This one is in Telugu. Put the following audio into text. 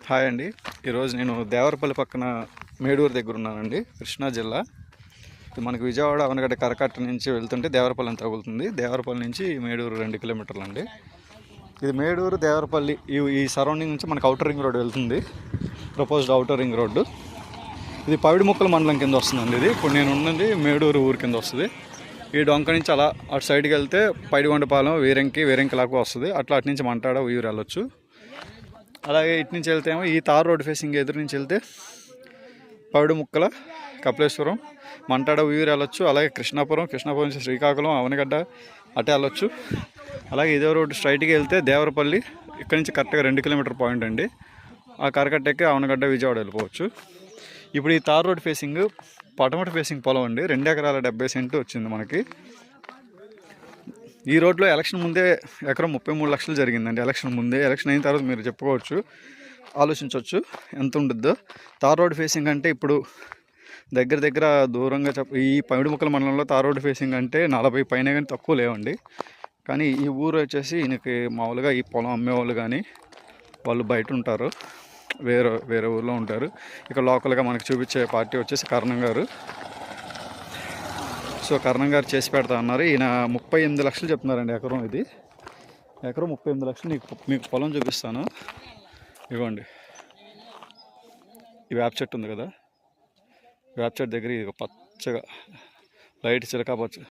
హాయ్ అండి. ఈరోజు నేను దేవరపల్లి పక్కన మేడూరు దగ్గర ఉన్నానండి, కృష్ణా జిల్లా. ఇది మనకు విజయవాడ అవనగడ్డ కరకట్ట నుంచి వెళ్తుంటే దేవరపల్లి అని తగులుతుంది. దేవరపల్లి నుంచి మేడూరు 2 కిలోమీటర్లు అండి. ఇది మేడూరు దేవరపల్లి ఈ సరౌండింగ్ నుంచి మనకు అవుటర్ రింగ్ రోడ్ వెళ్తుంది, ప్రపోజ్డ్ అవుటర్ రింగ్ రోడ్డు. ఇది పవిడిముక్కల మండలం కింద వస్తుందండి. ఇది ఇప్పుడు నేను ఉన్నది మేడూరు ఊరు కింద వస్తుంది. ఈ డొంక నుంచి అలా అటు సైడ్కి వెళ్తే పైడిగొండపాలెం, వీరంకిలాగా వస్తుంది. అటు నుంచి మంటాడ ఊరు వెళ్ళొచ్చు. అలాగే ఇటు నుంచి వెళ్తే ఏమో ఈ తార్ రోడ్ ఫేసింగ్ ఎదురు నుంచి వెళ్తే పవిడిముక్కల, కపిలేశ్వరం, మంటాడ ఊరు వెళ్ళొచ్చు. అలాగే కృష్ణాపురం నుంచి శ్రీకాకుళం, అవనగడ్డ అటే వెళ్ళొచ్చు. అలాగే ఇదే రోడ్డు స్ట్రైట్గా వెళ్తే దేవరపల్లి, ఇక్కడ నుంచి కరెక్ట్గా 2 కిలోమీటర్ పాయింట్ అండి. ఆ కరకట్ట ఎక్కి అవనగడ్డ, విజయవాడ వెళ్ళిపోవచ్చు. ఇప్పుడు ఈ tar road facing Patamata facing పొలం అండి. 2 ఎకరాల 70 సెంట్లు వచ్చింది మనకి. ఈ రోడ్లో ఎలక్షన్ ముందే ఎకరం 33 లక్షలు జరిగిందండి. ఎలక్షన్ అయిన తర్వాత మీరు చెప్పుకోవచ్చు, ఆలోచించవచ్చు ఎంత ఉంటుందో. తార్ రోడ్ ఫేసింగ్ అంటే ఇప్పుడు దగ్గర దూరంగా ఈ పవిడిముక్కల మండలంలో తార్ రోడ్ ఫేసింగ్ అంటే 40 పైన కానీ తక్కువ లేవండి. కానీ ఈ ఊరు వచ్చేసి ఈయనకి మామూలుగా ఈ పొలం అమ్మేవాళ్ళు కానీ వాళ్ళు బయట ఉంటారు, వేరే ఊర్లో ఉంటారు. ఇక లోకల్గా మనకు చూపించే పార్టీ వచ్చేసి కరణం గారు. సో కరణం గారు చేసి పెడతా అన్నారు. ఈయన 38 లక్షలు చెప్తున్నారండి ఎకరం. ఇది ఎకరం 38 లక్షలు. మీకు పొలం చూపిస్తాను. ఇవ్వండి, ఈ వేప చెట్టు ఉంది కదా, వేప చెట్టు దగ్గర ఇది పచ్చగా లైట్ చిలకా పచ్చ